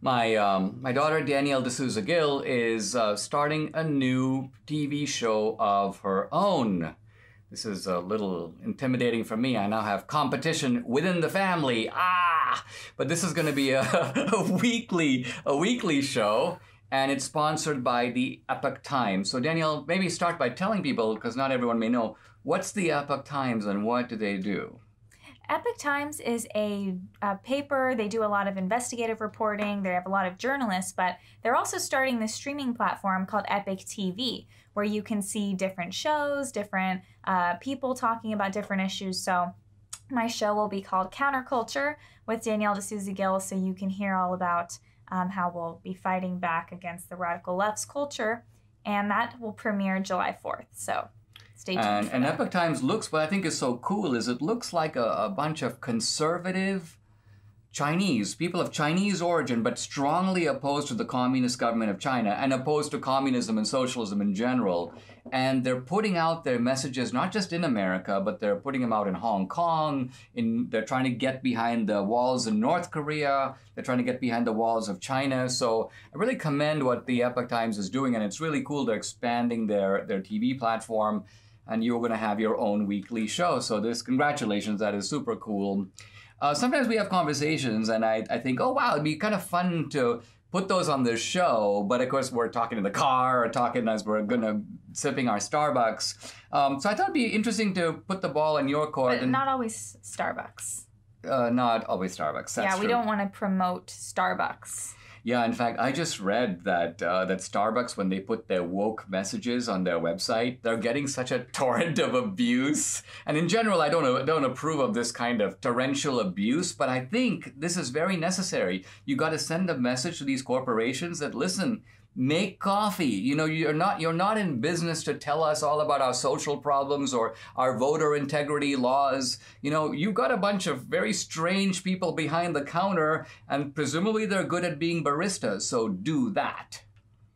My daughter Danielle D'Souza Gill is starting a new TV show of her own. This is a little intimidating for me. I now have competition within the family. But this is going to be a weekly show, and it's sponsored by the Epoch Times. So Danielle, maybe start by telling people, because not everyone may know, what's the Epoch Times and what do they do? Epoch Times is a paper. They do a lot of investigative reporting. They have a lot of journalists, but they're also starting this streaming platform called Epoch TV, where you can see different shows, different people talking about different issues. So my show will be called Counterculture with Danielle D'Souza Gill, so you can hear all about how we'll be fighting back against the radical left's culture, and that will premiere July 4th. So stay tuned. And Epoch Times looks, what I think is so cool is it looks like a bunch of conservative Chinese, people of Chinese origin, but strongly opposed to the communist government of China and opposed to communism and socialism in general. And they're putting out their messages, not just in America, but they're putting them out in Hong Kong. They're trying to get behind the walls in North Korea. They're trying to get behind the walls of China. So I really commend what the Epoch Times is doing, and it's really cool. They're expanding their TV platform, and you're going to have your own weekly show. So congratulations, that is super cool. Sometimes we have conversations and I think, oh, wow, it'd be kind of fun to put those on the show. But of course, we're talking in the car or talking as we're sipping our Starbucks. So I thought it'd be interesting to put the ball in your court. But not always Starbucks. Not always Starbucks. That's we true. don't want to promote Starbucks. Yeah, in fact, I just read that Starbucks, when they put their woke messages on their website, they're getting such a torrent of abuse. And in general, I don't approve of this kind of torrential abuse, but I think this is very necessary. You got to send a message to these corporations that, listen, make coffee. You know, you're not in business to tell us all about our social problems or our voter integrity laws. You know, you've got a bunch of very strange people behind the counter, and presumably they're good at being baristas, so do that.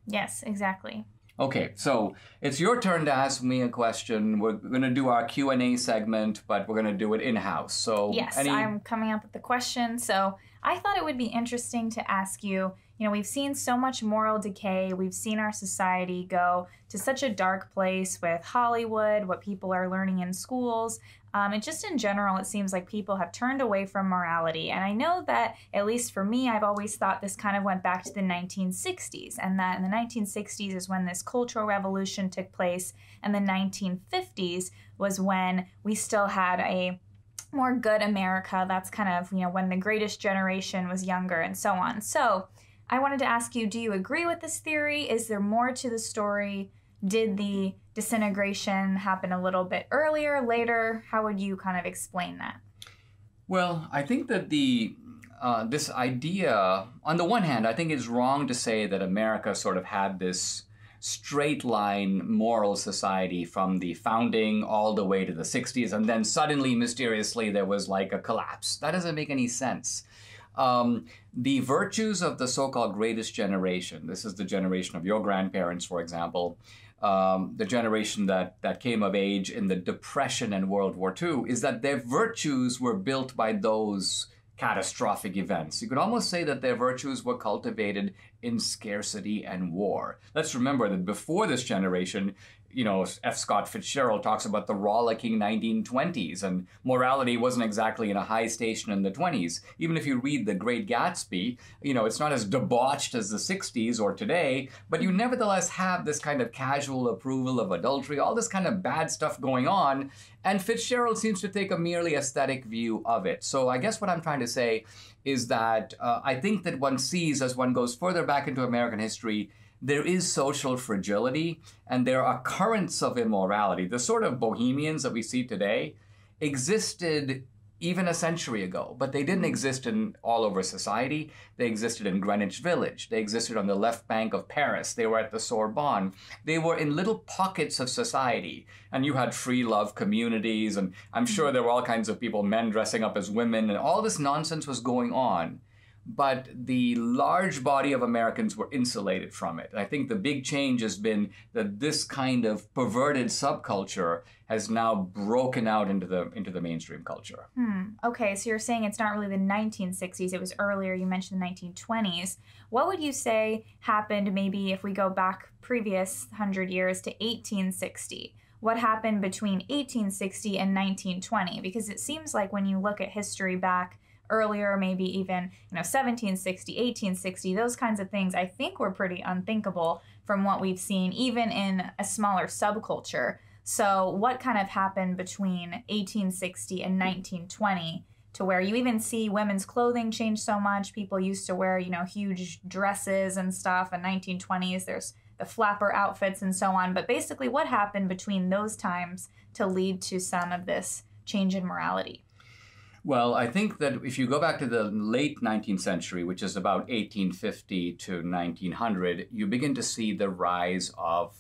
Yes, exactly. Okay, so it's your turn to ask me a question. We're going to do our Q&A segment, but we're going to do it in-house. So yes, I'm coming up with the question. So I thought it would be interesting to ask you, we've seen so much moral decay. We've seen our society go to such a dark place with Hollywood, what people are learning in schools. And just in general, it seems like people have turned away from morality. And I know that, at least for me, I've always thought this kind of went back to the 1960s, and that in the 1960s is when this cultural revolution took place, and the 1950s was when we still had a more good America. That's kind of, when the greatest generation was younger and so on. So I wanted to ask you, do you agree with this theory? Is there more to the story? Did the disintegration happen a little bit earlier, later? How would you kind of explain that? Well, I think that this idea, on the one hand, I think it's wrong to say that America sort of had this straight line moral society from the founding all the way to the 60s, and then suddenly, mysteriously, there was like a collapse. That doesn't make any sense. The virtues of the so-called greatest generation, this is the generation of your grandparents, for example, the generation that came of age in the Depression and World War II, is that their virtues were built by those catastrophic events. You could almost say that their virtues were cultivated in scarcity and war. Let's remember that before this generation, F. Scott Fitzgerald talks about the rollicking 1920s, and morality wasn't exactly in a high station in the 20s. Even if you read The Great Gatsby, it's not as debauched as the 60s or today, but you nevertheless have this kind of casual approval of adultery, all this kind of bad stuff going on, and Fitzgerald seems to take a merely aesthetic view of it. So I guess what I'm trying to say is that I think that one sees, as one goes further back into American history, there is social fragility, and there are currents of immorality. The sort of bohemians that we see today existed even a century ago, but they didn't exist all over society. They existed in Greenwich Village. They existed on the left bank of Paris. They were at the Sorbonne. They were in little pockets of society, and you had free love communities, and I'm sure there were all kinds of people, men dressing up as women, and all this nonsense was going on. but the large body of Americans were insulated from it. And I think the big change has been that this kind of perverted subculture has now broken out into the mainstream culture. Okay, so you're saying it's not really the 1960s, it was earlier, you mentioned the 1920s. What would you say happened maybe if we go back previous 100 years to 1860? What happened between 1860 and 1920? Because it seems like when you look at history back earlier, maybe even 1760, 1860, those kinds of things, I think were pretty unthinkable from what we've seen, even in a smaller subculture. So what kind of happened between 1860 and 1920 to where you even see women's clothing change so much? People used to wear, huge dresses and stuff. In 1920s, there's the flapper outfits and so on. But basically, what happened between those times to lead to some of this change in morality? Well, I think that if you go back to the late 19th century, which is about 1850 to 1900, you begin to see the rise of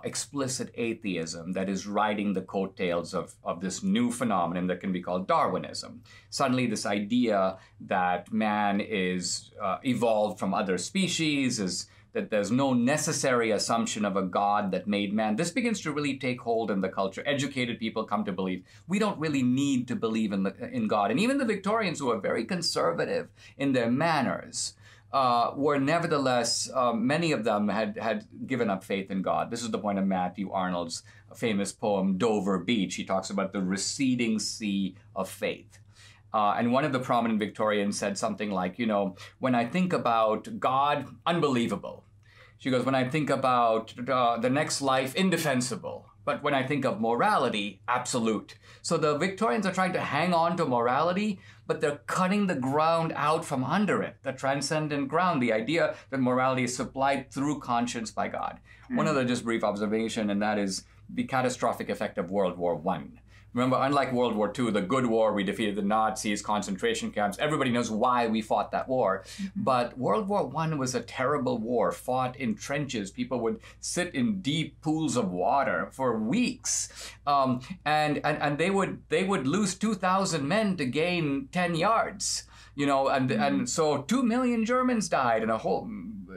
explicit atheism that is riding the coattails of this new phenomenon that can be called Darwinism. Suddenly, this idea that man is evolved from other species, that there's no necessary assumption of a God that made man. This begins to really take hold in the culture. Educated people come to believe we don't really need to believe in God. And even the Victorians, who are very conservative in their manners, were nevertheless, many of them had given up faith in God. This is the point of Matthew Arnold's famous poem, Dover Beach. He talks about the receding sea of faith. And one of the prominent Victorians said something like, when I think about God, unbelievable. She goes, when I think about the next life, indefensible. But when I think of morality, absolute. So the Victorians are trying to hang on to morality, but they're cutting the ground out from under it, the transcendent ground, the idea that morality is supplied through conscience by God. One other just brief observation, and that is the catastrophic effect of World War I. Remember, unlike World War II, the good war, we defeated the Nazis, concentration camps, everybody knows why we fought that war. But World War I was a terrible war, fought in trenches. People would sit in deep pools of water for weeks. And they would lose 2,000 men to gain 10 yards. And so 2 million Germans died and a whole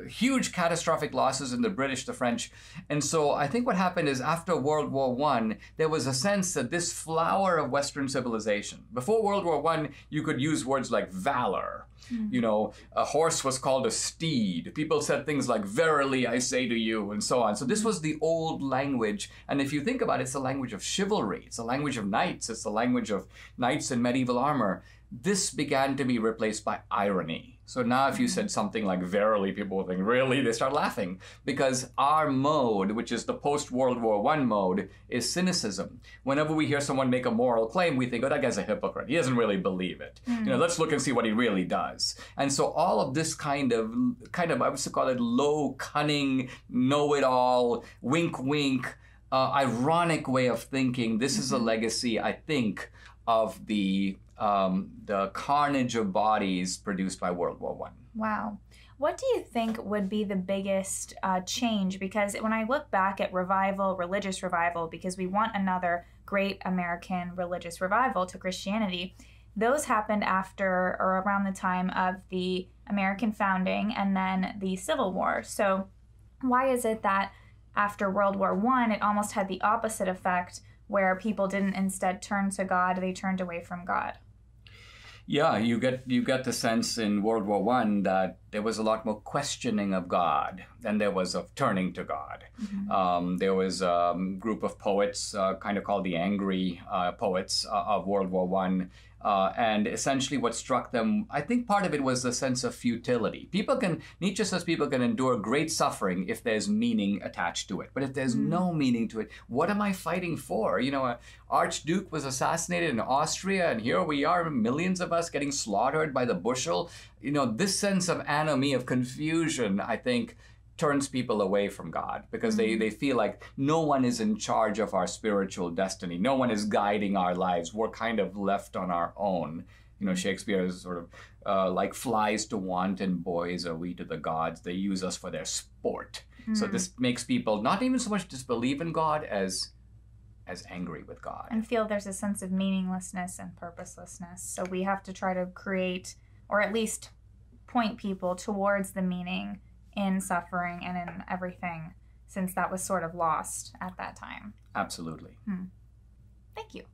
huge catastrophic losses in the British, the French. And so I think what happened is after World War I, there was a sense that this flower of Western civilization, before World War I, you could use words like valor. A horse was called a steed. People said things like, verily I say to you, and so on. So this was the old language. And if you think about it, it's the language of chivalry. It's the language of knights. It's the language of knights in medieval armor. This began to be replaced by irony. So now if you said something like verily, people will think, really? They start laughing. Because our mode, which is the post-World War I mode, is cynicism. Whenever we hear someone make a moral claim, we think, oh, that guy's a hypocrite. He doesn't really believe it. Let's look and see what he really does. And so all of this kind of I would call it low, cunning, know-it-all, wink-wink, ironic way of thinking. This is a legacy, I think, of the carnage of bodies produced by World War I. Wow. What do you think would be the biggest change? Because when I look back at revival, religious revival, because we want another great American religious revival to Christianity, those happened after or around the time of the American founding and then the Civil War. So why is it that after World War I, it almost had the opposite effect, where people didn't instead turn to God, they turned away from God? Yeah, you get the sense in World War I that there was a lot more questioning of God than there was of turning to God. There was a group of poets, kind of called the angry poets of World War I. And essentially what struck them, I think part of it was the sense of futility. Nietzsche says people can endure great suffering if there's meaning attached to it. But if there's no meaning to it, what am I fighting for? An archduke was assassinated in Austria, and here we are, millions of us getting slaughtered by the bushel. This sense of anomie, of confusion, I think, turns people away from God because they feel like no one is in charge of our spiritual destiny. No one is guiding our lives. We're kind of left on our own. Shakespeare is sort of like flies to wanton boys are we to the gods. They use us for their sport. So this makes people not even so much disbelieve in God as angry with God. And feel there's a sense of meaninglessness and purposelessness. So we have to try to create, or at least point people towards the meaning in suffering and in everything, since that was sort of lost at that time. Absolutely. Thank you.